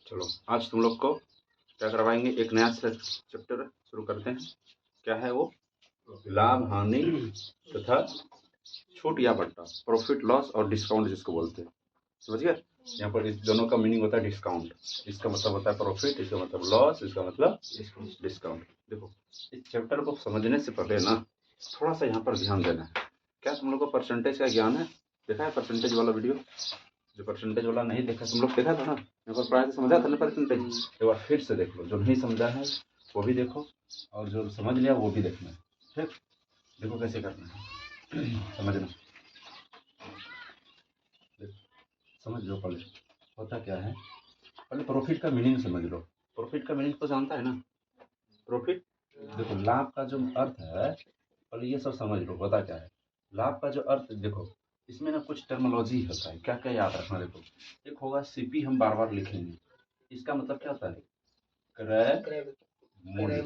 चलो आज तुम लोग को क्या करवाएंगे, एक नया चैप्टर शुरू करते हैं। क्या है वो? लाभ हानि तथा छूट या बट्टा, प्रॉफिट लॉस और डिस्काउंट जिसको बोलते हैं। समझ गए? यहाँ पर इस दोनों का मीनिंग होता है डिस्काउंट। इसका मतलब होता है प्रॉफिट, इसका मतलब लॉस, इसका मतलब डिस्काउंट। देखो, इस चैप्टर को समझने से पहले ना थोड़ा सा यहाँ पर ध्यान देना है। क्या तुम लोग को परसेंटेज का ज्ञान है? देखा है परसेंटेज वाला वीडियो? जो परसेंटेज वाला नहीं देखा, तुम लोग देखा था ना, यहाँ पर प्राय समझा था ना परसेंटेज। एक बार फिर से देख लो, जो नहीं समझा है वो भी देखो और जो समझ लिया वो भी देखना है। ठीक, देखो कैसे करना है समझना। समझ लो पहले होता क्या है। पहले प्रॉफिट का मीनिंग समझ लो। प्रॉफिट का मीनिंग तो जानता है ना? प्रॉफिट देखो, लाभ का जो अर्थ है, पहले ये सब समझ लो होता क्या है। लाभ का जो अर्थ देखो, इसमें ना कुछ टर्मोलॉजी होता है। क्या क्या याद रखना, देखो एक होगा सीपी, हम बार बार लिखेंगे। इसका मतलब क्या होता है? क्रय मूल्य।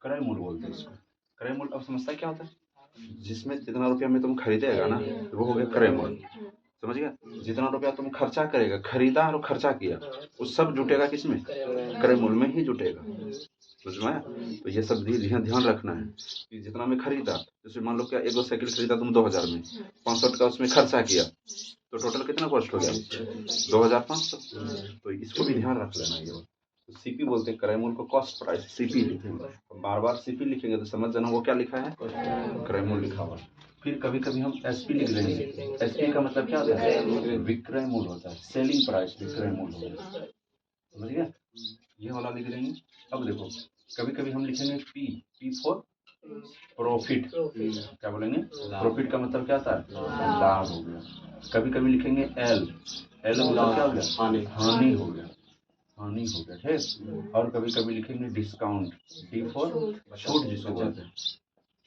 क्रय मूल्य बोलते हैं इसको। क्रय मूल्य अब समझता है क्या होता है? जिसमें जितना रुपया में तुम खरीदेगा ना, तो वो हो गया क्रय मूल्य। समझ गया? जितना रुपया तुम खर्चा करेगा, खरीदा और खर्चा किया, वो सब जुटेगा किसमें? क्रय मूल्य में ही जुटेगा। समझ में आया? तो ये सब ध्यान रखना है कि जितना में खरीदा, जैसे मान लो क्या एक दो साइकिल खरीदा तुम 2000 में, 500 का उसमें खर्चा किया, तो टोटल कितना कॉस्ट हो गया? 2500। तो इसको भी ध्यान रख लेना। ये तो सीपी बोलते हैं, क्रय मूल्य को कॉस्ट प्राइस सीपी लिखेंगे। बार बार सीपी लिखेंगे तो समझ जाना वो क्या लिखा है, क्रय मूल्य लिखा हुआ। फिर कभी कभी हम एसपी लिख देंगे। एसपी का मतलब क्या होता है? विक्रय मूल्य होता है, सेलिंग प्राइस विक्रय मूल्य होता है। समझ गया? ये वाला लिख देंगे। अब देखो, कभी कभी हम लिखेंगे पी, पी फॉर प्रॉफिट। क्या बोलेंगे? प्रॉफिट का मतलब क्या था? लाभ हो गया। कभी कभी लिखेंगे एल, एल मतलब क्या हो गया? हानि हो गया, हानि हो गया। ठीक। और कभी कभी लिखेंगे डिस्काउंट, डी फॉर छूट जिसको बोलते हैं।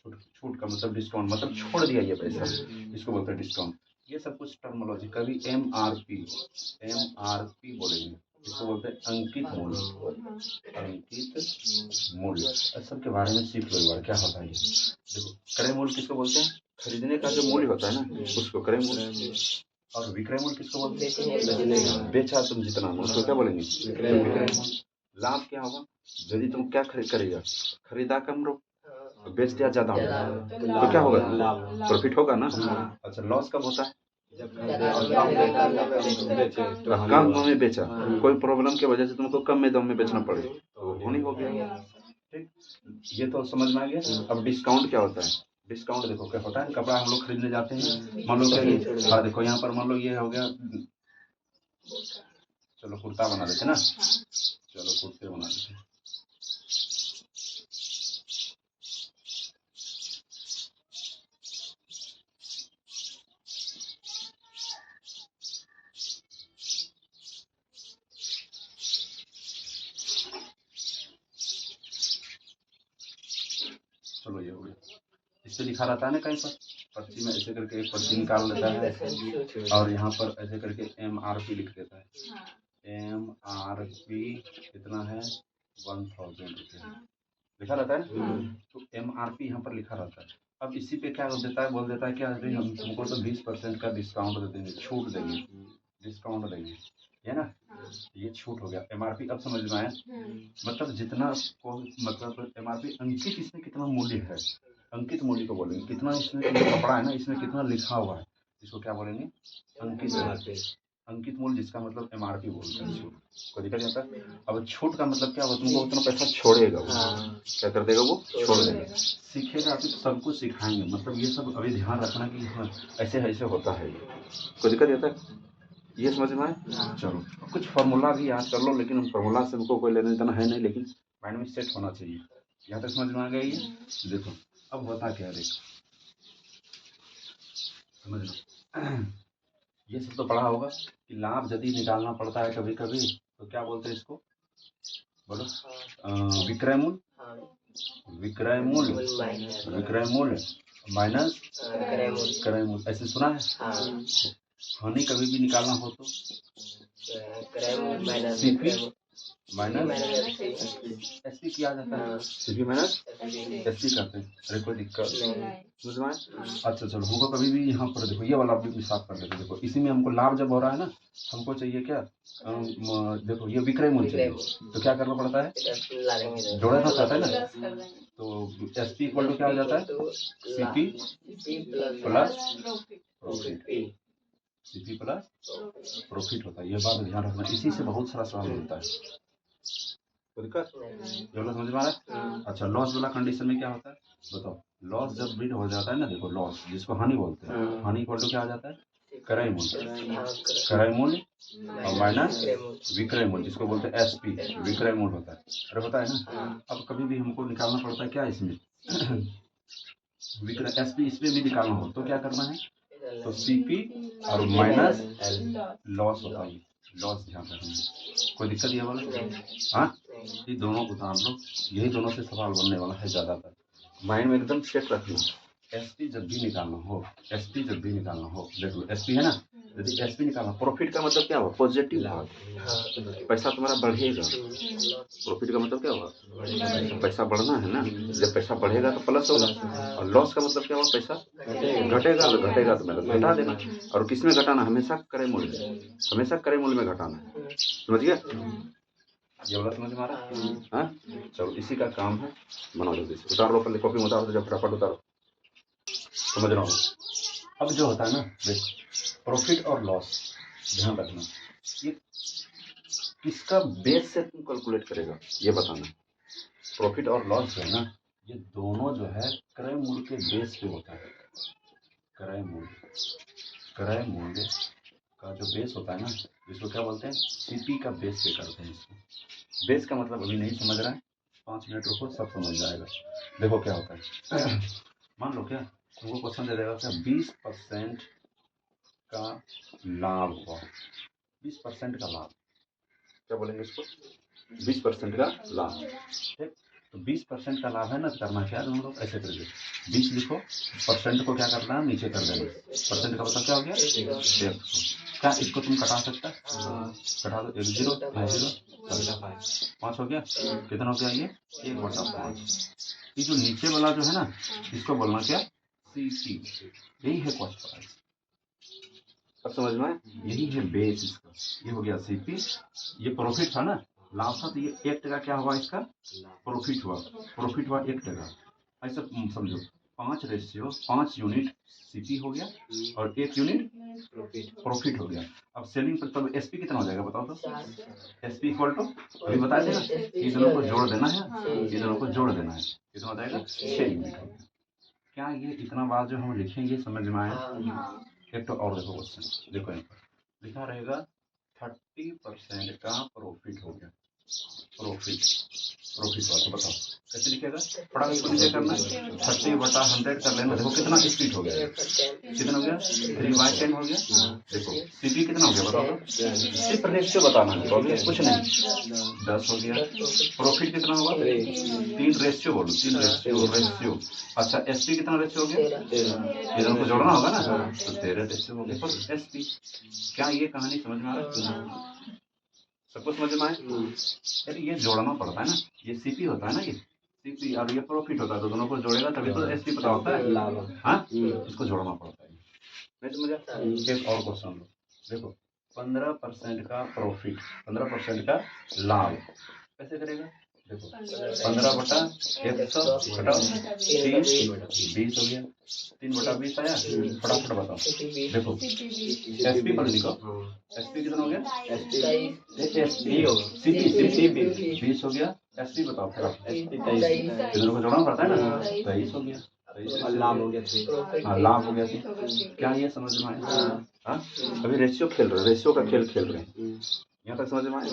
छूट, छूट का मतलब डिस्काउंट, मतलब छोड़ दिया ये पैसा, इसको बोलते हैं डिस्काउंट। ये सब कुछ टर्मोलॉजी। कभी एमआरपी, एमआरपी बोलेंगे, इसको बोलते हैं अंकित मूल्य, अंकित मूल्य। सबके बारे में सीख लो एक बार क्या होता है ये। देखो, क्रय मूल्य किसको बोलते हैं? खरीदने का जो मूल्य होता है ना, उसको क्रय मूल्य। और विक्रय मूल्य किसको बोलते हैं? बेचा तुम जितना, उसको क्या बोलेंगे? विक्रय मूल्य। लाभ क्या होगा? यदि तुम क्या खरीद करेगा, खरीदा कम रो, बेच दिया ज्यादा, तो क्या होगा? प्रॉफिट होगा ना। अच्छा, लॉस कब होता है? कम दाम में बेचा, कोई प्रॉब्लम की वजह से तुमको कम में दाम में बेचना पड़े, तो हानि हो गया। ठीक, ये तो समझ में आ गया। अब डिस्काउंट क्या होता है? डिस्काउंट देखो क्या होता है। कपड़ा हम लोग खरीदने जाते हैं, मान लो क्या, हाँ देखो यहाँ पर मान लो ये हो गया, चलो कुर्ता बना देते ना, चलो कुर्ते बना देते। चलो ये हो गया। इस पे लिखा रहता है ना कहीं पर, पर्ची में ऐसे करके एक पर्ची निकाल लेता है और यहाँ पर ऐसे करके एमआरपी लिख देता है। एमआरपी कितना है? 1000 रुपये लिखा रहता है। तो एमआरपी यहाँ पर लिखा रहता है। अब इसी पे क्या देता है, बोल देता है क्या, हम तुमको तो 20% का डिस्काउंट दे देंगे, छूट देंगे, डिस्काउंट देंगे, है ना। ये छूट हो गया। एमआरपी अब समझ में आया? मतलब जितना को, मतलब एमआरपी अंकित, इसमें कितना मूल्य है, अंकित मूल्य को बोलेंगे। कितना इसमें कपड़ा है ना, इसमें कितना लिखा हुआ है, इसको क्या बोलेंगे? अंकित। अंकित मूल्य, जिसका मतलब एमआरपी बोलते हैं इसको। कोई दिक्कत नहीं आता। अब छूट का मतलब क्या होगा? तुमको उतना पैसा छोड़ेगा वो, क्या कर देगा वो? छोड़ देगा। सीखेगा अभी तो सब कुछ सिखाएंगे, मतलब ये सब अभी ध्यान रखना कि हाँ ऐसे ऐसे होता है। कोई दिक्कत नहीं आता? ये समझ में आए? चलो, कुछ फार्मूला भी याद कर लो, लेकिन फार्मूला से हमको कोई लेना देना है नहीं, लेकिन माइंड में सेट होना चाहिए। यहाँ तक समझ में आ गया ये? देखो अब होता क्या है, देखो समझ लो। ये सब तो पढ़ा होगा कि लाभ यदि निकालना पड़ता है कभी कभी, तो क्या बोलते हैं इसको? बोलो। विक्रय मूल्य, विक्रय मूल्य, विक्रय मूल्य माइनस क्रय मूल्य। ऐसे सुना है? हानि कभी भी निकालना हो तो सीपी माइनस एसपी किया जाता है, सीपी माइनस एसपी करते हैं। अरे कोई दिक्कत समझ में आया? अच्छा चलो, हमको कभी भी यहाँ पर देखो ये वाला भी साफ कर देते। देखो इसी में हमको लाभ जब हो रहा है ना, हमको चाहिए क्या, देखो ये विक्रय मूल्य चाहिए, तो क्या करना पड़ता है, जोड़ना चाहता है ना, तो एसपी इक्वल टू क्या हो जाता है, CP plus profit, CP plus profit होता है। ये बात ध्यान रखना, इसी से बहुत सारा सवाल मिलता है। कोई दिक्कत ये वाला समझ में आ रहा है? अच्छा, लॉस वाला कंडीशन में क्या होता है बताओ। लॉस जब भी हो जाता है ना, देखो लॉस जिसको हानि बोलते हैं, हानि इक्वल टू क्या आ जाता है, क्रय मूल्य, क्रय मूल्य और माइनस विक्रय मूल्य, जिसको बोलते हैं एसपी, विक्रय मूल्य होता है। अरे पता है ना, अब कभी भी हमको निकालना पड़ता है क्या इसमें विक्रय, एसपी इसमें भी निकालना हो तो क्या करना है, तो सीपी और माइनस लॉस होता है, लॉस ध्यान रखना। कोई दिक्कत ये वाला? हाँ, ये दोनों उतार लो, यही दोनों से सवाल बनने वाला है ज्यादातर, माइंड में एकदम सेट रखना। एसपी जब भी निकालना हो, एसपी जब भी निकालना हो, देखो एसपी है ना, यदि एसपी निकालना, प्रॉफिट का मतलब क्या हुआ, पॉजिटिव भाग, पैसा तुम्हारा बढ़ेगा। प्रॉफिट का मतलब क्या हुआ, पैसा बढ़ना है ना, जब पैसा बढ़ेगा तो प्लस होगा। और लॉस का मतलब क्या हुआ, पैसा घटेगा, घटेगा तो मतलब घटा देना। और किसमें घटाना, हमेशा क्रय मूल्य, हमेशा क्रय मूल्य में घटाना है। समझ गया ये वाला, समझ में आ रहा है? चलो इसी का काम है, बनाओ जल्दी से, उतार लो पहले, कॉपी में उतारो, जब फटाफट उतारो, समझ रहा हूँ। अब जो होता है ना, देखो प्रॉफिट और लॉस ध्यान रखना, ये किसका बेस से तुम कैलकुलेट करेगा ये बताना। प्रॉफिट और लॉस जो है ना, ये दोनों जो है क्रय मूल्य के बेस पे होता है। क्रय मूल्य, क्रय मूल्य का जो बेस होता है ना, जिसको क्या बोलते हैं, सीपी का बेस पे करते हैं इसको। बेस का मतलब अभी नहीं समझ रहा है, 5 मिनट रुको, सब समझ जाएगा। देखो क्या होता है मान लो क्या तुमको क्वेश्चन दे देगा क्या, 20% का लाभ हुआ, 20% का लाभ, क्या बोलेंगे इसको, 20% का लाभ, ठीक। तो 20% का लाभ है ना, करना क्या तुम लोग, ऐसे करके 20 लिखो, परसेंट को क्या करना है, नीचे कर देना। परसेंट का मतलब क्या हो गया, 100। क्या इसको तुम कटा सकता, कटा दो, 1 0 5 हो गया, कितना हो गया ये, 1/5। ये जो नीचे वाला जो है ना, इसको बोलना क्या, सीसी, यही है कॉस्ट प्राइस। अब समझ में, यही है बेस इसका। ये हो गया सीपी, ये प्रॉफिट था ना, लाभ था, तो ये 1 टका क्या हुआ, इसका प्रॉफिट हुआ, प्रॉफिट हुआ 1 टका। ऐसा समझो, 5 यूनिट सीपी हो गया और 1 यूनिट प्रॉफिट हो गया। अब सेलिंग पर तब एसपी कितना हो जाएगा बताओ तो, एसपी इक्वल टू अभी बताया थे ना, ये दोनों को जोड़ देना है, ये दोनों को जोड़ देना है, कितना हो जाएगा, 6 यूनिट हो गया। क्या ये इतना बात जो हम लिखेंगे समझ में आया? एक तो और देखो क्वेश्चन, देखो यहाँ पर लिखा रहेगा 30% का प्रॉफिट हो गया, प्रॉफिट, प्रॉफिट हुआ, तो बताओ कैसे लिखेगा, फटाक इसको नीचे करना है, 30/100 कर लेना। देखो कितना स्पीड हो गया, कितना हो गया, 3/10 हो गया। देखो सीपी कितना हो गया बताओ तो, सिर्फ रेशियो बताना है, और कुछ नहीं, 10 हो गया। प्रॉफिट कितना होगा, 3 रेशियो बोलो, 3 रेशियो। अच्छा एसपी कितना रेशियो हो गया, 13 को जोड़ना होगा ना, तो 13 रेशियो हो गया पर एसपी। क्या ये कहानी समझ में आ रहा है, सबको समझ में आए? यार ये जोड़ना पड़ता है ना, ये सीपी होता है ना, ये सीपी और ये प्रॉफिट होता है, तो दोनों को जोड़ेगा तभी तो एसपी पता होता है, हाँ इसको जोड़ना पड़ता है। नहीं समझा? एक और क्वेश्चन लो, देखो 15% का प्रॉफिट, 15% का लाभ कैसे करेगा, देखो 15/100 घटाओ 3, 20 हो गया, 3/20 आया, फटाफट बताओ। देखो एसपी पर लिखो, एसपी कितना हो गया, सीपी 20 हो गया, एसपी बताओ फटाफट, इधर को जोड़ना पड़ता है ना, 23 हो गया, लाभ हो गया, हाँ लाभ हो गया। क्या ये समझ में आया? हाँ अभी रेशियो खेल रहे, रेशियो का खेल खेल रहे हैं, यहाँ तक समझ में आया?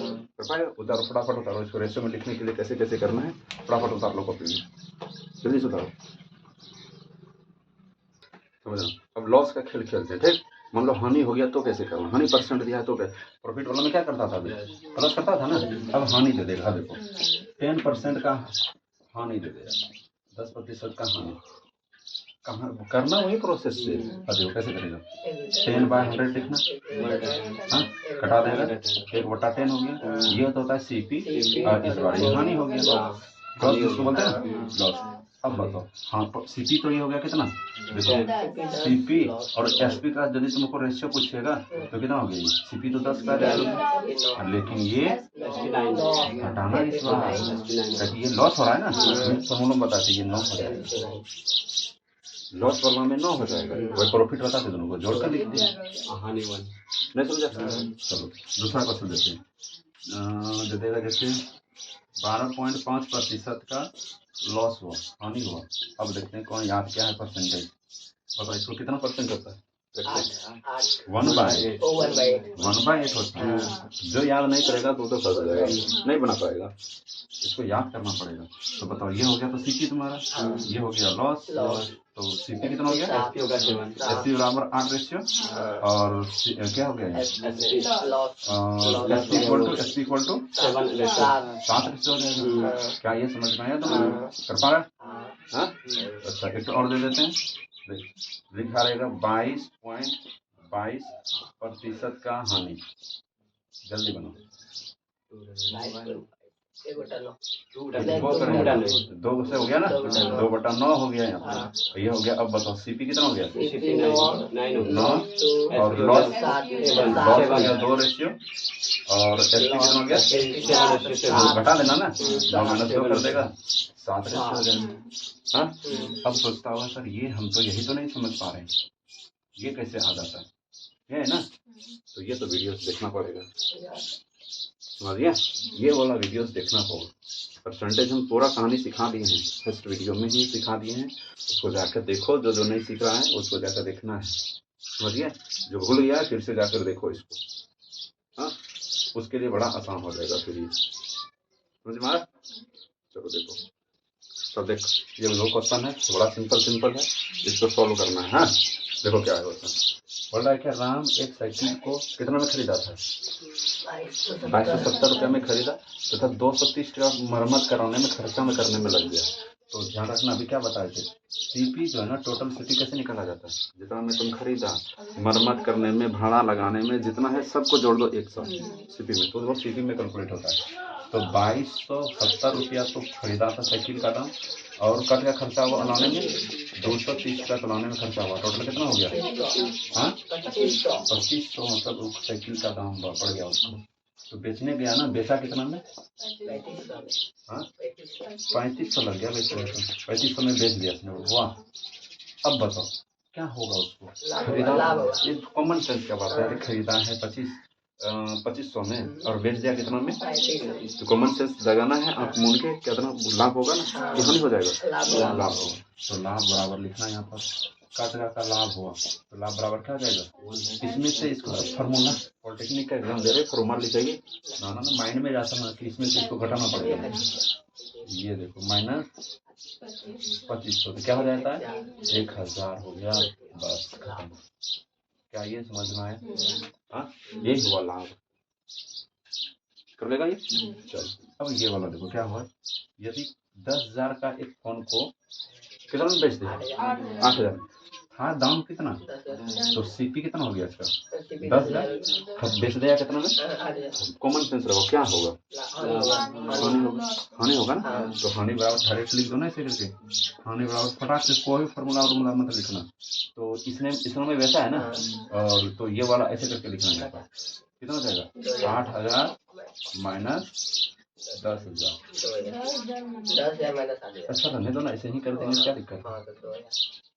उतारो फटाफट उतारो, इसको रेशियो में लिखने के लिए कैसे कैसे करना है, फटाफट उतार लो कॉपी में, जल्दी से उतारो, समझ लो। अब लॉस का खेल खेलते हैं, ठीक। मान लो हानि हो गया तो कैसे करना, हानि परसेंट दिया है तो क्या, प्रॉफिट वाला में क्या करता था, प्लस करता था ना, अब हानि दे देगा। देखो 10% का हानि दे देगा, 10% का हानि कहाँ करना वही प्रोसेस से। देखो कैसे करेगा, 10/100 लिखना, हाँ कटा देगा, 1/10 हो गया। ये तो होता है सीपी, और इस बार ये हानि हो गया, लॉस जिसको बोलते हैं ना, लॉस। अब बताओ, हाँ सीपी तो ये हो गया कितना, देखो सीपी और एसपी का यदि तुमको रेशियो पूछेगा तो कितना हो गया, ये सीपी तो 10 का रेशियो, लेकिन ये घटाना इस बार, ताकि ये लॉस हो रहा है ना, फॉर्मूला बताते ये 9 हो जाएगा, लॉस वाला में 9 हो जाएगा, वही प्रॉफिट बताते दोनों को जोड़ कर लिख दिया, नहीं समझा। चलो दूसरा क्वेश्चन देखते हैं, दे देगा जैसे 12.5% का लॉस हुआ, हानि हुआ। अब देखते हैं कौन याद क्या है परसेंटेज, बताओ इसको कितना परसेंट होता है, 1/8 होता है। जो याद नहीं करेगा तो फंस जाएगा, नहीं बना पाएगा, इसको याद करना पड़ेगा। तो बताओ ये हो गया तो सीपी तुम्हारा, ये हो गया लॉस, तो सीपी कितना हो गया, एसपी बराबर 8 रेशियो, और क्या हो गया एसपी इक्वल टू 7 रेशियो हो जाएगा। क्या ये समझ में आया, तो कर पा रहा है। अच्छा एक और दे देते हैं, लिखा रहेगा 22.22% का हानि, जल्दी बनो, 2 से हो गया ना, 2/9 हो गया यहाँ पर, ये हो गया। अब बताओ सीपी कितना हो गया, 9, और लॉस हो गया 2 रेशियो, और एसपी कितना हो गया, घटा देना ना, 9 - 2 कर देगा 7 रेशियो हो जाएगा। हाँ अब सोचता होगा सर ये हम तो यही तो नहीं समझ पा रहे हैं, ये कैसे आ जाता है, ये है ना, तो ये तो वीडियो देखना पड़ेगा, समझ गया, ये वाला वीडियोस देखना होगा। परसेंटेज हम पूरा कहानी सिखा दिए हैं, फर्स्ट वीडियो में ही सिखा दिए हैं, उसको जाकर देखो, जो नहीं सीख रहा है उसको जाकर देखना है, समझ गया, जो भूल गया है फिर से जाकर देखो इसको, हाँ उसके लिए बड़ा आसान हो जाएगा फिर ये, समझ में आया। चलो देखो, सब देख, ये 2 क्वेश्चन है, बड़ा सिंपल है, इसको सॉल्व करना है। हाँ देखो क्या है क्वेश्चन, बोल रहा है कि राम एक साइकिल को कितना में खरीदा था, 2270 रुपये में खरीदा तथा 230 का मरम्मत कराने में खर्चा में करने में लग गया। तो ध्यान रखना, अभी क्या बताए थे, सीपी जो है ना, टोटल सीपी कैसे निकाला जाता है, जितना में तुम खरीदा, मरम्मत करने में, भाड़ा लगाने में जितना है सबको जोड़ दो एक साथ सीपी में, तो वो सीपी में कैलकुलेट होता है। तो 2270 रुपया तो खरीदा था साइकिल का दाम, और कट का खर्चा हुआ अलाने में 230 रुपया अलाने में खर्चा हुआ, टोटल कितना हो गया, हाँ 2500, मतलब साइकिल का दाम बढ़ गया उसको। तो बेचने गया ना, बेचा कितना में, हाँ 3500 लग गया बेचने में, 3500 में बेच दिया उसने, वाह। अब बताओ क्या होगा उसको, खरीदा, ये कॉमन सेंस का बात है, खरीदा है 2500 में और बेच दिया कितना में, तो कॉमन सेंस लगाना है, आप मूल के कितना लाभ होगा ना, कितना हो जाएगा, लाभ होगा, तो लाभ बराबर लिखना है यहाँ पर, काटगा का लाभ हुआ तो लाभ बराबर क्या हो जाएगा, इसमें से इसको फॉर्मूला, पॉलिटेक्निक का एग्जाम दे रहे फॉर्मूला लिखेंगे ना, माइंड में जाता ना कि इसमें से इसको घटाना पड़ेगा, ये देखो माइनस 2500 तो क्या हो जाता है, 1000 हो गया, बस खत्म। क्या ये समझ में आया, हाँ ये हुआ लाभ, कर लेगा ये। चल अब ये वाला देखो क्या हुआ, यदि 10,000 का एक फोन को कितना में बेच दे, 8,000 था दाम कितना, तो सीपी कितना हो गया इसका, 10,000 बेच दिया कितना में, कॉमन सेंस रखो क्या होगा, हानि होगा ना, तो हानि बराबर डायरेक्ट लिख दो ना ऐसे करके, हानि बराबर फटाक से कोई फॉर्मूला मत लिखना, तो इसमें वैसा है ना, और तो ये वाला ऐसे करके लिखना है, कितना हो जाएगा, 8,000 माइनस 10,000, अच्छा करने दो ना, ऐसे ही कर देंगे, क्या दिक्कत है,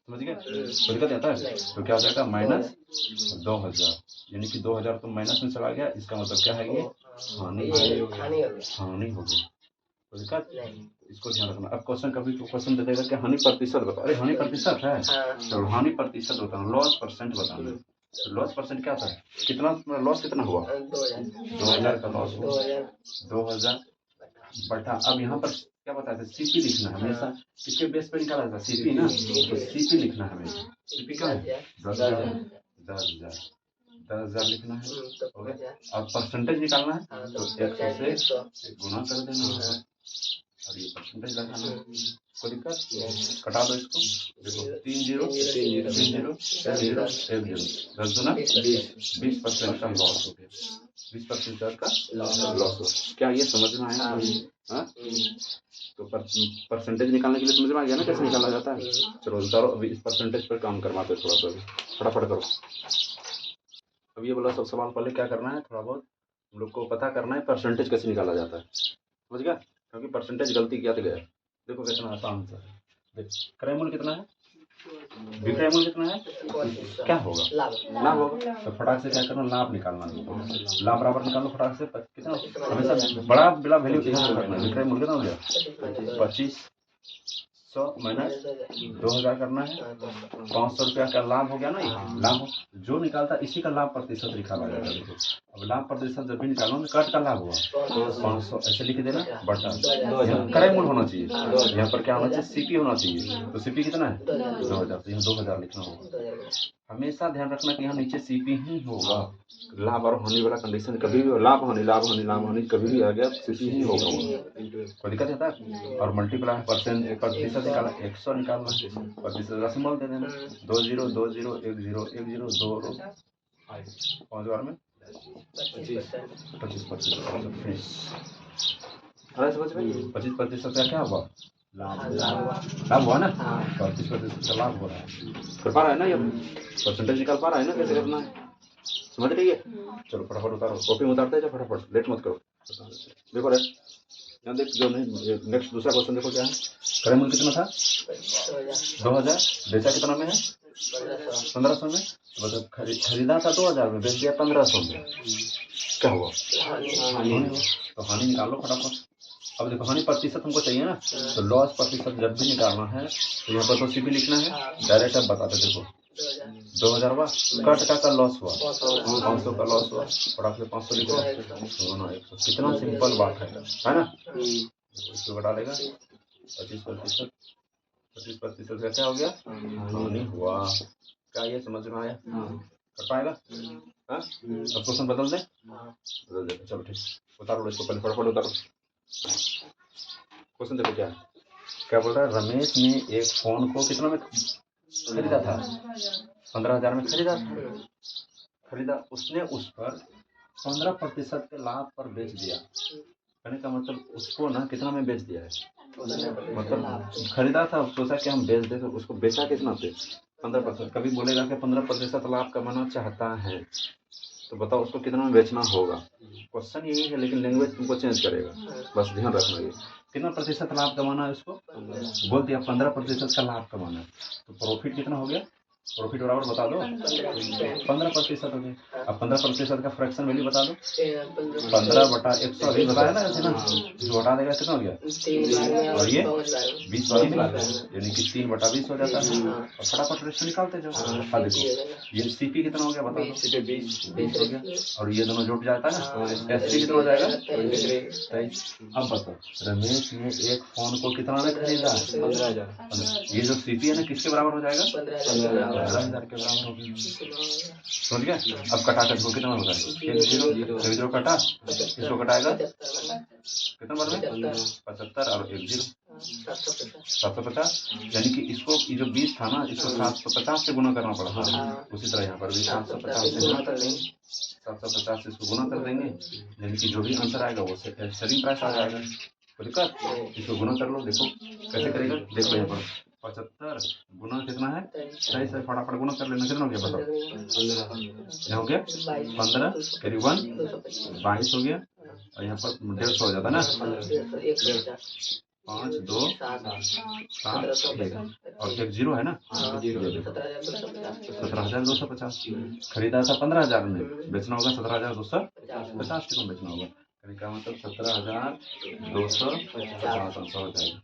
समझ गए, तो दिक्कत आता है, तो क्या हो जाएगा माइनस 2,000, यानी कि 2,000 तो माइनस में चला गया, इसका मतलब क्या है ये, हानि हो गई, तो दिक्कत, इसको ध्यान रखना। अब क्वेश्चन कभी क्वेश्चन दे देगा कि हानि प्रतिशत बताओ, अरे हानि प्रतिशत है, तो हानि प्रतिशत बताना, लॉस परसेंट बताना, तो लॉस परसेंट क्या था, कितना लॉस कितना हुआ, 2,000 का लॉस हुआ, 2,000 बटा, अब यहाँ पर क्या बताया था, सीपी लिखना है हमेशा, किसके बेस पे निकाला था, सीपी ना, तो सीपी लिखना है हमेशा, सीपी क्या है 10,000 लिखना है, हो गया। अब परसेंटेज निकालना है, तो 100 से गुना कर देना है, और ये परसेंटेज लगाना, कोई दिक्कत? कटा दो इसको, देखो 3 0 3 0 3 0 1 0 1 0, 10 दूना 20% का लॉस हो गया, 20% का लॉस हो। क्या ये समझ में आया? हाँ, तो परसेंटेज निकालने के लिए समझ में आ गया ना कैसे निकाला जाता है? चलो करो अभी इस परसेंटेज पर काम करवाते थोड़ा सा, अभी फटाफट करो। अब ये बोला सब सवाल पहले क्या करना है, थोड़ा बहुत हम लोग को पता करना है परसेंटेज कैसे निकाला जाता है, समझ गया? क्योंकि परसेंटेज गलती किया तो गया। देखो कितना आसान सा है, देख क्रय मूल्य कितना है, विक्रय मूल्य कितना है, क्या होगा? लाभ होगा। तो फटाक से क्या करना, लाभ निकालना, लाभ बराबर निकालो फटाक से, कितना हमेशा बड़ा बिला वैल्यू ध्यान रखना। विक्रय मूल्य कितना हो गया, 2500 माइनस 2000 करना है, 500 रुपया का लाभ हो गया ना। ये लाभ जो निकालता इसी का लाभ प्रतिशत निकाला जाता है। देखो अब लाभ प्रतिशत जब भी निकालो तो कट का लाभ हुआ 500, ऐसे लिख देना बटा क्रय मूल्य होना चाहिए, यहाँ पर क्या होना चाहिए, सीपी होना चाहिए। तो सीपी कितना है 2000, तो यहाँ 2000 लिखना होगा। हमेशा ध्यान रखना कि यहाँ नीचे सीपी ही होगा। लाभ और हानि वाला कंडीशन कभी भी लाभ हानि कभी भी आ गया सीपी ही होगा, कोई दिक्कत होता है? और मल्टीप्लाई परसेंट प्रतिशत निकालना, 100 निकालना, प्रतिशत दशमलव दे देना, 2 0 2 0 1 0 1 0 2 5 बार में 25% समझ में 25% का क्या हुआ, लाभ हुआ ना, 35% का लाभ हो रहा है। कर पा रहा है ना, ये परसेंटेज निकाल पा रहा है ना, कैसे करना है, समझ रही है? चलो फटाफट उतारो, कॉपी में उतारते हैं, फटाफट लेट मत करो। देखो रे यहाँ देख, जो नहीं नेक्स्ट दूसरा क्वेश्चन देखो क्या है, क्रय मूल्य कितना था 2000, बेचा कितना में है 1500 में, मतलब खरीदा था 2000 में, बेच दिया 1500 में, क्या हुआ, तो हानि निकालो फटाफट। अब देखो हानि प्रतिशत हमको चाहिए ना, तो लॉस प्रतिशत जब भी निकालना है तो यहाँ पर तो सीपी लिखना है, डायरेक्ट अब बताते देखो 2000 हुआ, कट का लॉस हुआ 500 का लॉस हुआ, और आपके 500 लिख रहे हैं, कितना सिंपल बात है ना? इसको घटा देगा 25% का क्या हो गया, हानि हुआ। क्या ये समझ में आया? कर पाएगा? अब क्वेश्चन बदल दे, चलो ठीक, उतारो इसको पहले फटाफट उतारो। क्वेश्चन देखो क्या है, क्या बोल रहा है, रमेश ने एक फोन को कितना में खरीदा था, 15,000 में खरीदा, उसने उस पर 15% के लाभ पर बेच दिया। कहने का मतलब उसको ना कितना में बेच दिया है, मतलब खरीदा था, सोचा कि हम बेच दे, तो उसको बेचा कितना पे 15%। कभी बोलेगा कि 15% लाभ कमाना चाहता है, तो बताओ उसको कितना में बेचना होगा। क्वेश्चन यही है लेकिन लैंग्वेज तुमको चेंज करेगा, बस ध्यान रखना। ये कितना प्रतिशत लाभ कमाना है उसको, बोल दिया 15% का लाभ कमाना है, तो प्रॉफिट कितना हो गया, प्रॉफिट बराबर बता दो 15% हो गया। अब 15% का फ्रैक्शन वैल्यू बता दो, 15/100 अभी बताया ना, ऐसे ना जो हटा देगा कितना हो गया, और ये 20 यानी कि 3/20 हो जाता है। और फटाफट रेशो निकालते जाओ। हाँ देखो ये सीपी कितना हो गया बता दो, 20 हो गया, और ये दोनों जुट जाता है ना, एसपी कितना हो जाएगा 23। अब बताओ रमेश ने एक फोन को कितना में खरीदा, 15,000। ये जो सीपी है ना किसके बराबर हो जाएगा, 15,000 के बराबर हो गया, समझ गया? अब कटा कर दो कितना होगा, 1 0 कटा, इसको कटाएगा कितना बार में 75 और 1 0 750, यानी कि इसको ये जो 20 था ना, इसको 750 से गुना करना पड़ता है। उसी तरह यहाँ पर भी 750 से गुना कर देंगे, 750 से इसको गुना कर देंगे, यानी कि जो भी आंसर आएगा वो सेलिंग प्राइस आ जाएगा। कोई दिक्कत? इसको गुना कर लो, देखो कैसे करेगा, देखो यहाँ पर 75 गुना कितना है, सही से फटाफट गुना कर लेना, कितना हो गया बताओ, यहाँ हो गया 15 करीब 22 हो गया, और यहाँ पर 150 हो जाता ना, 5 2 7 1 और 1 0 है ना, 17,250 खरीदा था 15,000 में, बेचना होगा 17,250 को बेचना होगा, का मतलब 17,250 आंसर हो जाएगा।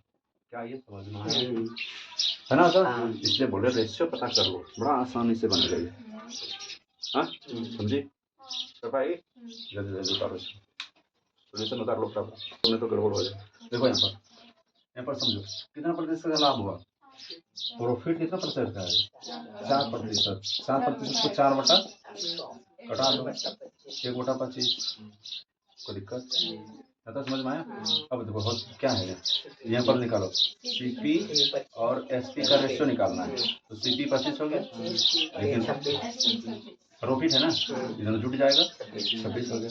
क्या ये समझ में आया है ना सर? इसलिए बोले रेशियो पता कर लो, बड़ा आसानी से बन गई। हाँ समझी? कर पाएगी? जल्दी जल्दी उतारो, सोल्यूशन उतार लो फटाफट, तुमने तो गड़बड़ हो जाए। देखो यहाँ पर समझो कितना प्रतिशत का लाभ हुआ, प्रॉफिट कितना प्रतिशत का है, 4%। 7% को 4 बटा कटा दो, 1/25, कोई दिक्कत? तो समझ में आया। अब देखो हो क्या है यहाँ पर निकालो सीपी और एसपी का रेशियो निकालना है। तो सीपी 25 हो गया, लेकिन प्रॉफिट है ना, इधर जुट जाएगा 26 हो गया।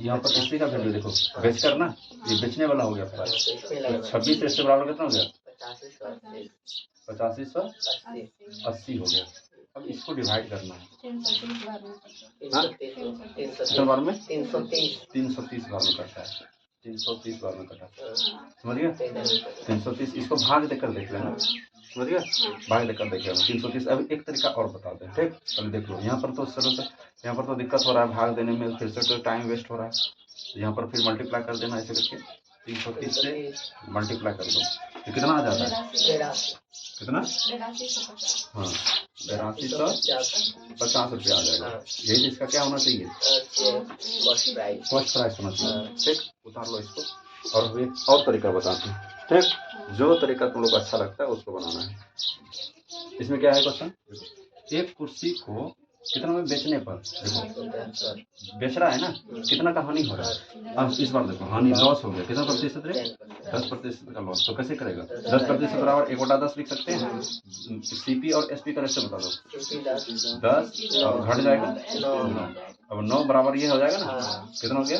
यहाँ पर एसपी का वैल्यू देखो, बेच करना, ये बेचने वाला हो गया प्राइस। 26 से बराबर कितना हो गया, 8580 हो गया। अब इसको डिवाइड करना है, 330 बार में 330 बार में कटता है, 330 बार में कटा, समझ गया। 330 इसको भाग देकर देख लेना, समझ गया, भाग देकर देख लेना 330। अब एक तरीका और बताते हैं, ठीक, चलो देख लो। यहाँ पर तो सरल से, यहाँ पर तो दिक्कत हो रहा है भाग देने में, फिर से तो टाइम वेस्ट हो रहा है। यहाँ पर फिर मल्टीप्लाई कर देना ऐसे करके, 330 से मल्टीप्लाई कर दो तो कितना आ जाता है, कितना, हाँ 8250 रुपया आ जाएगा। यही इसका क्या होना चाहिए, कॉस्ट प्राइस होना चाहिए, ठीक। उतार लो इसको। और एक और तरीका बताते हैं, ठीक, जो तरीका तुम लोग अच्छा लगता है उसको बनाना है। इसमें क्या है क्वेश्चन, एक कुर्सी को कितना में बेचने पर, देखो बेच रहा है ना, कितना का हानि हो रहा है। अब इस बार देखो हानि लॉस हो गया, कितना प्रतिशत रे, 10% का लॉस। तो कैसे करेगा, 10% बराबर 1/10 लिख सकते हैं। सीपी और एसपी का रेशियो बता दो, 10 और घट जाएगा 9। अब 9 बराबर ये हो जाएगा ना, कितना हो गया,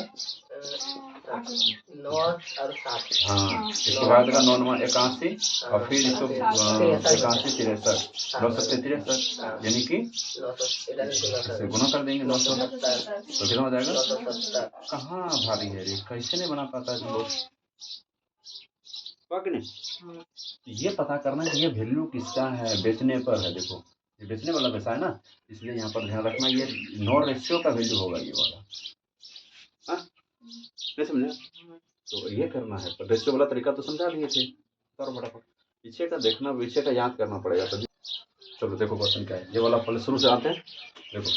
9 और 7, हाँ इसके बाद 9 9 81 और फिर इसको 81 63 963, यानी कि इसे गुना कर देंगे 900, तो कितना हो जाएगा। कहाँ भारी है रे, कैसे नहीं बना पाता है लोग, नहीं। ये पता करना कि ये वैल्यू किसका है, बेचने पर है। देखो ये बेचने वाला पैसा है ना, इसलिए यहाँ पर ध्यान रखना ये नॉर रेशियो का वैल्यू होगा ये वाला, हाँ नहीं समझे। तो ये करना है, तो रेशियो वाला तरीका तो समझा दिए थे, करो फटाफट, पीछे का देखना, पीछे का याद करना पड़ेगा तभी। चलो देखो क्वेश्चन क्या है, ये वाला पहले शुरू से आते हैं। देखो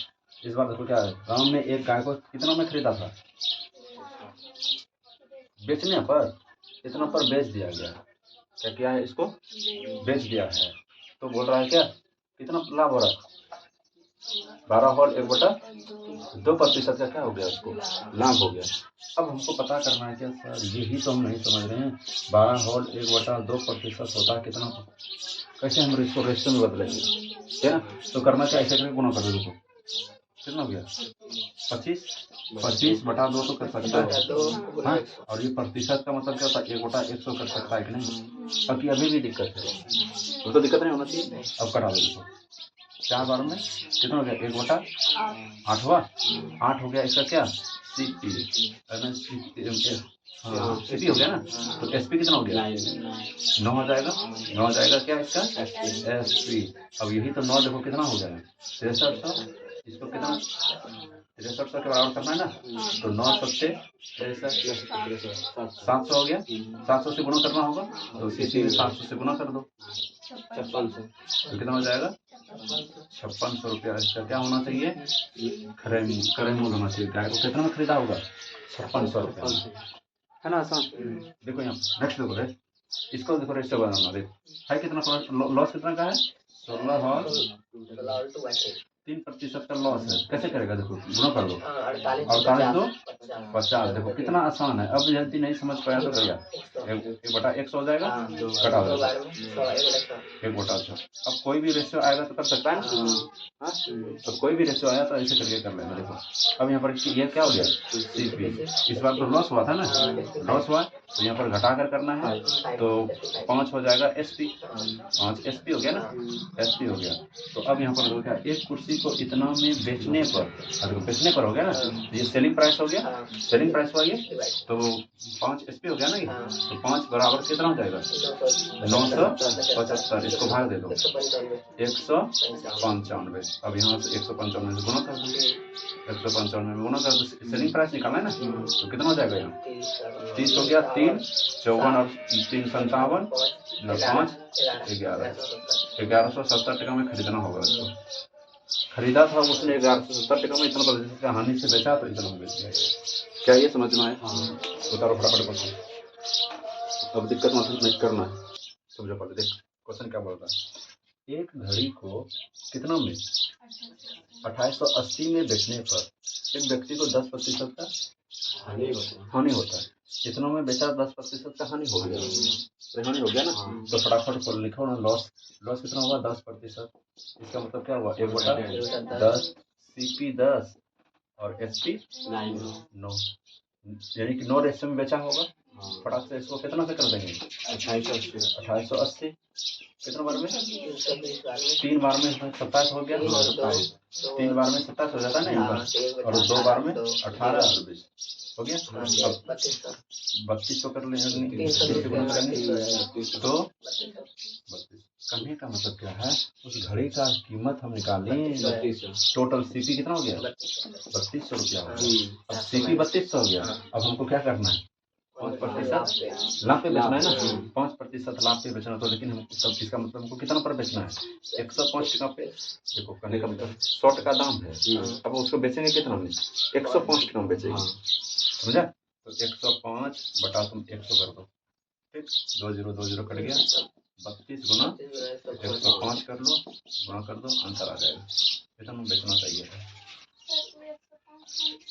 इस बार देखो क्या है, राम ने एक गाय को कितना में खरीदा था, बेचने पर, इतना पर बेच दिया गया, क्या किया है, इसको बेच दिया है। तो बोल रहा है क्या, कितना लाभ हो रहा है, 12/1/2% का क्या हो गया, उसको लाभ हो गया। अब हमको पता करना है क्या सर, यही तो हम नहीं समझ रहे हैं, 12/1/2% होता है कितना, कैसे हम इसको रेशियो में बदलेंगे, है ना। तो करना क्या, ऐसे करके गुना कर दो, कितना हो गया 25/2 तो कर सकता है, हाँ। और ये प्रतिशत का मतलब क्या होता है, 1/100 कर सकता है कि नहीं, बाकी अभी भी दिक्कत है, तो दिक्कत नहीं होना चाहिए। अब कटा दो, देखो 4 बार में कितना हो गया, 1/8 हुआ, 8 हो गया इसका क्या, सीपी, हाँ सीपी हो गया ना। तो एसपी कितना हो गया, 9 हो जाएगा, 9 हो जाएगा क्या इसका, एसपी। अब यही तो 9 देखो कितना हो गया, 6300, इसको कितना 6300 के बराबर करना है ना, तो 9 सबसे 700 हो गया, 700 से गुना करना होगा, तो इसी 700 से गुना कर दो, 5600, तो कितना हो जाएगा 5600 रुपया। इसका क्या होना चाहिए, क्रय मूल्य होना चाहिए। गाय को कितना में खरीदा होगा, 5600 रुपया, है ना आसान। देखो यहाँ नेक्स्ट देखो रे, इसको देखो रेशियो बनाना, देखो है कितना लॉस कितना का है, 16 और 3% का लॉस है। कैसे करेगा, देखो गुना कर दो, 48 2 50, देखो कितना आसान है। अब जल्दी नहीं समझ पाया तो करिए, 1/100 हो जाएगा, घटा दो 1/100। अब कोई भी रेशियो आएगा तो कर सकता है ना, हाँ तो कोई भी रेशियो आया तो ऐसे करके कर लेना। देखो अब यहाँ पर ये क्या हो गया, सीपी, इस बार तो लॉस हुआ था ना, लॉस हुआ तो यहाँ पर घटा कर करना है, तो 5 हो जाएगा एसपी, 5 एसपी हो गया ना, एसपी हो गया। तो अब यहाँ पर क्या, एक कुर्सी को इतना में बेचने पर, अगर बेचने पर हो गया ना, तो ये सेलिंग प्राइस हो गया, सेलिंग प्राइस हुआ ये, तो 5 एसपी हो गया ना ये, तो 5 बराबर कितना हो जाएगा, 975। इसको भाग दे दो 195। अब यहाँ से 195 से गुना कर दो, 195 में गुना कर दो, सेलिंग प्राइस निकालना है ना, तो कितना हो जाएगा यहाँ 30 हो गया, 3 54 और 3 57 5 1170 टका में खरीदना होगा इसको। खरीदा था उसने 1170 टका में, इतना प्रतिशत का हानि से बेचा तो इतना में बेच गया। क्या ये समझ में आया, उतारो फटाफट क्वेश्चन। अब दिक्कत मतलब नहीं करना है, समझो पहले। देख क्वेश्चन क्या बोल रहा है, एक घड़ी को कितना में 2880 में बेचने पर एक व्यक्ति को 10% का हानि होता है। इतनों में बेचा 10% का हानि हो गया, हानि हो गया ना। तो फटाफट लिखो ना, लॉस कितना हुआ 10%। इसका मतलब क्या हुआ 1/10, CP 10 और SP 9, यानी कि 9 रेशो में बेचा होगा। फटाक से इसको कितना से कर देंगे 2880। कितना बार में 3 बार में 27 हो गया, 3 बार में 27 हो जाता है ना, और 2 बार में 18 और 20 हो गया। अब 3200 कर लेंगे तो 32। करने का मतलब क्या है, उस घड़ी का कीमत हम निकालें, टोटल CP कितना हो गया 3200 रुपया हो गया। अब CP 3200 हो गया। अब हमको क्या करना है 5% लाभ पे बेचना है ना, 5% लाभ पे बेचना। तो लेकिन हम सब इसका मतलब हमको कितना पर बेचना है 105 टका पे। देखो कहने का मतलब 100 टका दाम है, अब उसको बेचेंगे कितना में 105 टका में बेचेंगे, समझा। तो 105 बटा तुम 100 कर दो, ठीक, 20 कट गया, 32 गुना 105 कर लो, गुना कर दो, आंसर आ जाएगा। कितना में बेचना चाहिए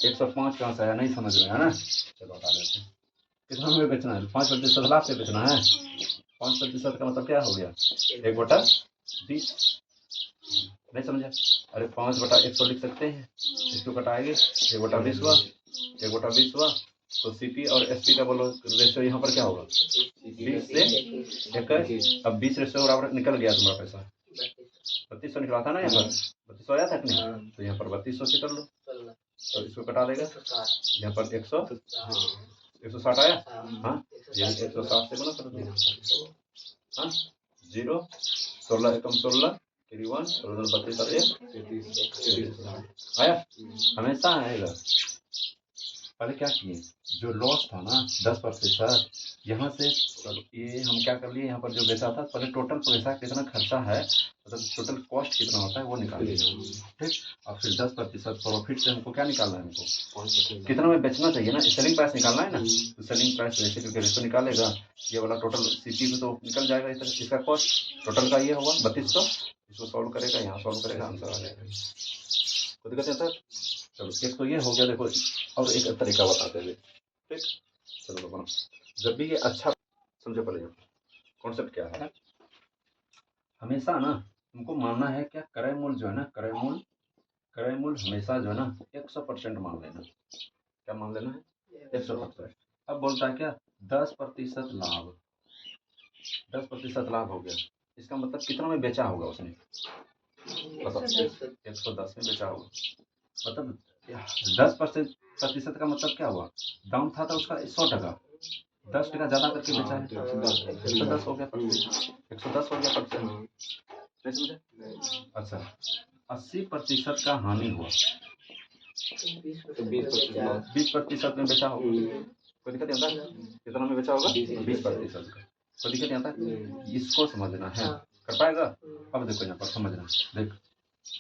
105 कहाँ से आया, नहीं समझ रहे हैं ना, चलो बता देते हैं। कितना में बेचना है 5% लाभ से बेचना है। 5% का मतलब क्या हो गया 1/20, नहीं समझा। अरे 5/100 लिख सकते हैं, इसको कटाएंगे 1/20 हुआ, 1/20 हुआ। तो CP और SP का बोलो रेशियो यहाँ पर क्या होगा 20 से 21। अब 20 रेशियो बराबर निकल गया तुम्हारा पैसा 3200 निकला था ना, यहाँ पर 3200 आया था कि नहीं, तो यहाँ पर 3200 से कर लो, तो इसको कटा देगा, यहाँ पर 160 आया, हाँ, यही 160 से गुना कर दिया, हाँ, 0 16 एकम 16 1 32 और 1 आया, हमेशा आएगा। पहले क्या किए, जो लॉस था ना 10%, यहाँ से ये हम क्या कर लिए, यहाँ पर जो बेचा था पहले टोटल पैसा कितना खर्चा है, मतलब टोटल कॉस्ट कितना होता है वो निकाल लिया, ठीक। और फिर 10% प्रॉफिट से हमको क्या निकालना है, हमको कितना में बेचना चाहिए ना, सेलिंग प्राइस निकालना है ना। तो सेलिंग प्राइस रेशियो करके रेशियो निकालेगा, ये वाला टोटल CP में तो निकल जाएगा, इसका कॉस्ट टोटल का ये होगा 3200, इसको सॉल्व करेगा, यहाँ सॉल्व करेगा, आंसर आ जाएगा। तो दिक्कत है सर, चलो एक तो ये हो गया। देखो और एक तरीका बताते हैं, ठीक, चलो बनो। जब भी ये अच्छा समझो, पहले कॉन्सेप्ट क्या है, हमेशा ना तुमको मानना है क्या, क्रय मूल्य जो है ना, क्रय मूल्य हमेशा जो है ना 100% मान लेना। क्या मान लेना है 100%। अब बोलता है क्या 10% लाभ, 10% लाभ हो गया, इसका मतलब कितना में बेचा होगा उसने, मतलब 110 में बेचा होगा। मतलब 10% का मतलब क्या हुआ, दाम था तो उसका 100 टका, 10 टका ज्यादा करके बेचा है, 110 हो गया 110 हो गया %, नहीं समझे। अच्छा 80% का हानि हुआ, 20% में बेचा होगा, कोई दिक्कत नहीं आता, कितना में बेचा होगा 20% का, कोई दिक्कत नहीं आता, इसको समझना है, कर पाएगा। अब देखो यहाँ पर समझना, देख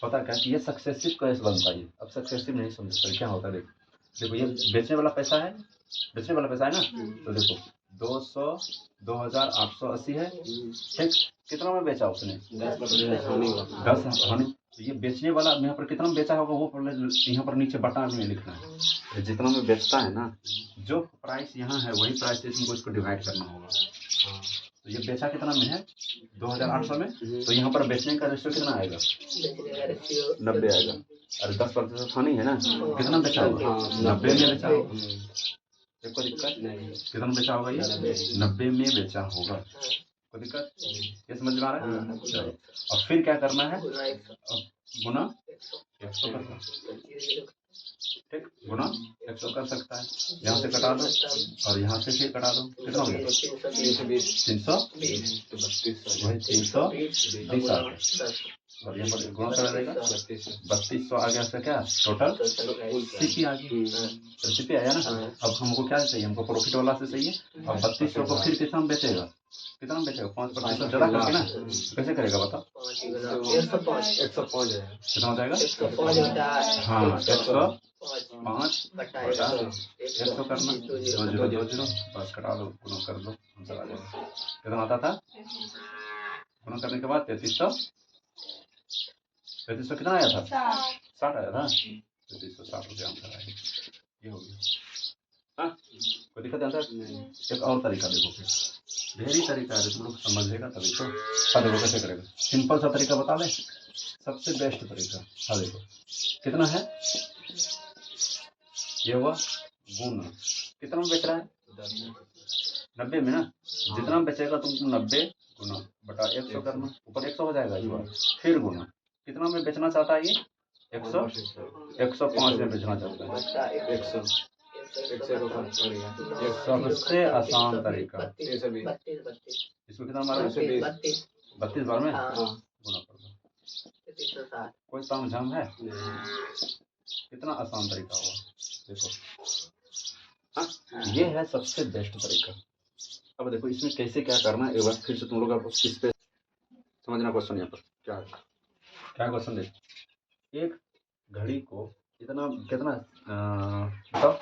पता क्या कि ये सक्सेसिव कैसे बनता है, अब सक्सेसिव नहीं समझ सकते क्या होता है। देखो ये बेचने वाला पैसा है, बेचने वाला पैसा है ना, तो देखो 2880 है, ठीक, कितना में बेचा उसने 10 हानि। तो ये बेचने वाला यहाँ पर कितना में बेचा होगा वो यहाँ पर नीचे बटा में लिखना है, जितना में बेचता है ना, जो प्राइस यहाँ है वही प्राइस से तुमको इसको डिवाइड करना होगा। तो ये बेचा कितना में है 2800 में, तो यहाँ पर बेचने का रेशियो कितना आएगा 90 आएगा। अरे 10% हानि है ना, कितना बेचा होगा 90 में बेचा होगा, कोई दिक्कत नहीं, कितना बेचा होगा ये 90 में बेचा होगा, कोई दिक्कत ये समझ में आ रहा है। चलो अब फिर क्या करना है, गुना 100 करना, ठीक, गुना 100 कर सकता है, यहाँ से कटा दो और यहाँ से फिर कटा दो, कितना हो गया 320, वही 320 आ गया, और यहाँ पर गुना करा देगा 3200 आ गया, उसका क्या टोटल CP आ गया, CP आया ना। अब हमको क्या चाहिए, हमको प्रॉफिट वाला से चाहिए। अब 3200 को फिर कितना में बेचेगा, कितना में बेचेगा 5% ज्यादा करके ना, कैसे करेगा बताओ 105 कितना हो जाएगा, हाँ 105 बटा 100 करना, 2020 बस कटा दो, गुना कर दो, आंसर आ जाएगा। कितना आता था, गुना करने के बाद 3300 कितना आया था 60 आया था, 3360 रुपया आंसर आएगा, ये हो गया। हाँ, कोई दिक्कत आता है? एक और तरीका देखो, फिर ढेरी तरीका है, तुम लोग समझेगा तभी तो। हाँ देखो कैसे करेगा, सिंपल सा तरीका बता दें, सबसे बेस्ट तरीका। हाँ देखो कितना है, ये हुआ गुण, कितना में बेच रहा है? 90 में ना, जितना में बेचेगा तुमको 90 गुना बटा 100 करना, ऊपर 100 हो जाएगा इस बार, फिर गुना, कितना में बेचना चाहता है ये? 105 में बेचना चाहता है। 100 सबसे आसान तरीका, इसको कितना मारा? 32 बार में गुना कर दो, कोई ताम झाम है? कितना आसान तरीका हुआ देखो। हाँ, ये है सबसे बेस्ट तरीका। अब देखो इसमें कैसे क्या करना है, एक बार फिर से तुम लोग इस पे समझना क्वेश्चन। यहाँ पर क्या है, क्या क्वेश्चन देखो, एक घड़ी को इतना कितना बताओ,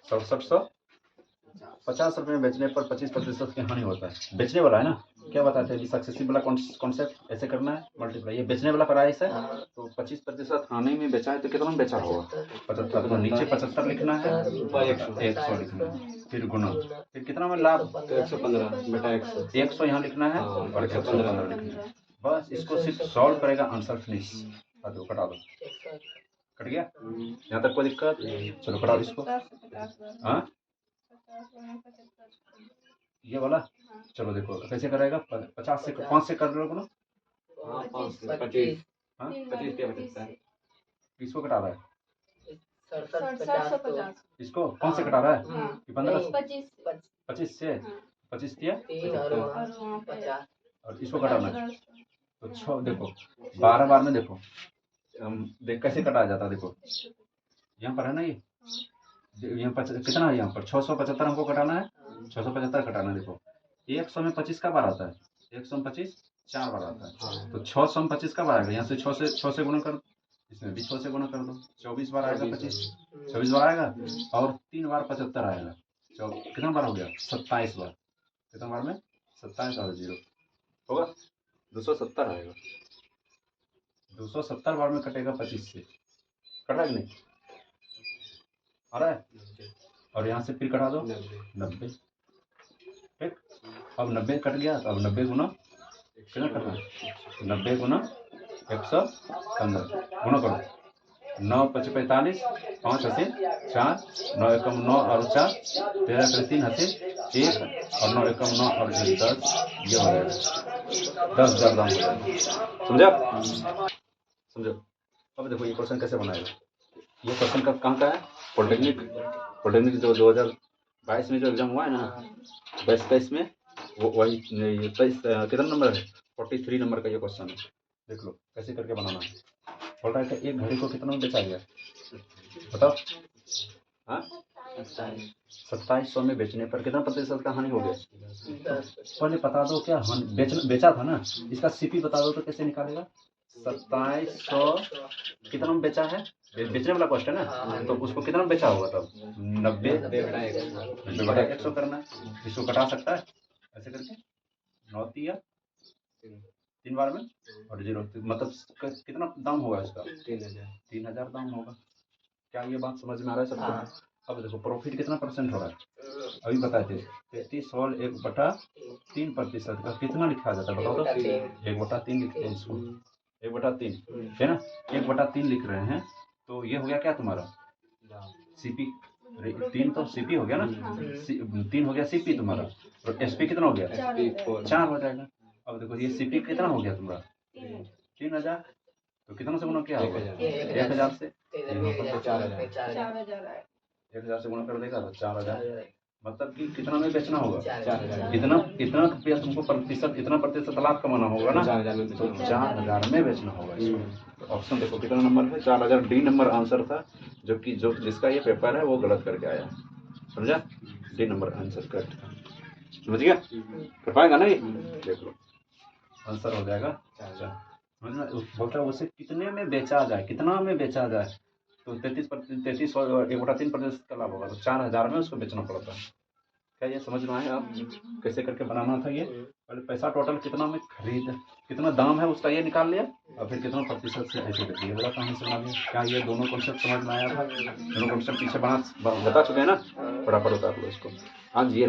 6750 रुपये में बेचने पर 25% की हानि होता है। बेचने वाला है ना, क्या बताते हैं सक्सेसिव वाला कॉन्सेप्ट, ऐसे करना है मल्टीप्लाई, ये बेचने वाला प्राइस है तो 25% हानि में बेचा है तो कितना में बेचा होगा? 75, तो नीचे 75 लिखना है, 100 लिखना है, फिर गुना, फिर कितना में लाभ? 115 बटा 100, 100 यहाँ लिखना है और 115 लिखना है। बस इसको सिर्फ सॉल्व करेगा, आंसर फिनिश। दो कटा दो, कट गया, यहाँ तक कोई दिक्कत? चलो कटाओ इसको। हाँ ये वाला, चलो देखो कैसे करेगा, 50 से 5 से कर रहे ना, 25, हाँ 25 क्या बचता है? इसको कटा रहा है, 750, इसको 5 से कटा रहा है कि 15? 25 से 25 दिया और इसको कटाना है तो देखो 12 बार में देखो, देख कैसे कटाया जाता है। देखो यहाँ पर है ना, ये यहाँ पर कितना है, यहाँ पर 675 हमको कटाना है, 675 कटाना है। देखो 100 में 25 का बार आता है, 100 में 25 4 बार आता है, तो 600 में 25 का बार आएगा, यहाँ से 6 से गुना कर, इसमें भी 6 से गुना कर दो, 24 बार आएगा, 24 बार आएगा और 3 बार 75 आएगा, कितना बार हो गया? 27 बार। कितना बार में? 27 और 0 होगा 270 आएगा, 270 बार में कटेगा 25 से, कट रहा है कि नहीं? आ रहा है? और यहाँ से फिर कटा दो 90, ठीक। अब 90 कट गया, तो अब 90 गुना कितना करना है? 90 गुना 115 गुना करो, 9 5 45, 5 हसीन 4, 9 एकम 9 और 4, 13 कर 3 हसीन 1 और 9 एकम 9 और 1 10, ये हो जाएगा 10,000 दाम हो जाएगा। समझा? समझो। अब देखो ये क्वेश्चन कैसे बनाएगा, ये क्वेश्चन कहाँ का है? पॉलिटेक्निक जो 2022 में जो एग्जाम हुआ है ना, 22-23 में, वो वही कितना नंबर है? 43 नंबर का ये क्वेश्चन है। देख लो कैसे करके बनाना है। बोल रहा है कि एक घड़ी को कितना में बेचा गया बताओ? हाँ 2700 में बेचने पर कितना प्रतिशत का हानि हो गया? पहले बता दो क्या बेचा था ना, इसका सीपी बता दो तो कैसे निकालेगा? 2700 कितना में बेचा है, बेचने वाला क्वेश्चन है ना, तो उसको कितना में बेचा होगा तब? 90 बटा 100 करना है, इसको कटा सकता है ऐसे करके, 9 या 3 बार में और 0, मतलब कितना दाम होगा इसका? 3000 दाम होगा। क्या ये बात समझ में आ रहा है सबको? अब देखो प्रॉफिट कितना परसेंट हो रहा है, अभी बताए थे 33 और 1/3% का कितना लिखा जाता है बताओ तो? 1/3 लिखते हैं इसको, 1/3 है ना, 1/3 लिख रहे हैं, तो ये हो गया क्या तुम्हारा? सीपी 3 तो सीपी हो गया ना, 3 हो गया सीपी तुम्हारा, और एसपी कितना हो गया? 4 हो जाएगा। अब देखो ये सीपी कितना हो गया तुम्हारा? 3000, तो कितना से गुना किया होगा? 1000 से, 1000 से गुना कर देगा तो 4000, मतलब कि कितना में बेचना होगा? 4000। इतना रुपया तुमको प्रतिशत, इतना प्रतिशत लाभ कमाना होगा ना, तो 4000 में बेचना होगा इसको। तो ऑप्शन देखो कितना नंबर है? 4000 डी नंबर आंसर था, जो कि जिसका ये पेपर है वो गलत करके आया, समझा? डी नंबर आंसर करेक्ट था, समझ गया? कर पाएगा ना ये? देख लो आंसर हो जाएगा 4000। बोलता है उसे कितने में बेचा जाए, कितना में बेचा जाए, तो 33 और 1/3% का लाभ होगा, तो 4000 में उसको बेचना पड़ता है। क्या ये समझ में आया आप कैसे करके बनाना था ये? पहले पैसा टोटल कितना में खरीद, कितना दाम है उसका ये निकाल लिया, और फिर कितना प्रतिशत से ऐसे करके ये बड़ा कहानी से बना दिया। क्या ये दोनों कॉन्सेप्ट समझ में आया था? दोनों कॉन्सेप्ट पीछे बता चुके हैं ना, फटाफट उतार लो इसको। आज ये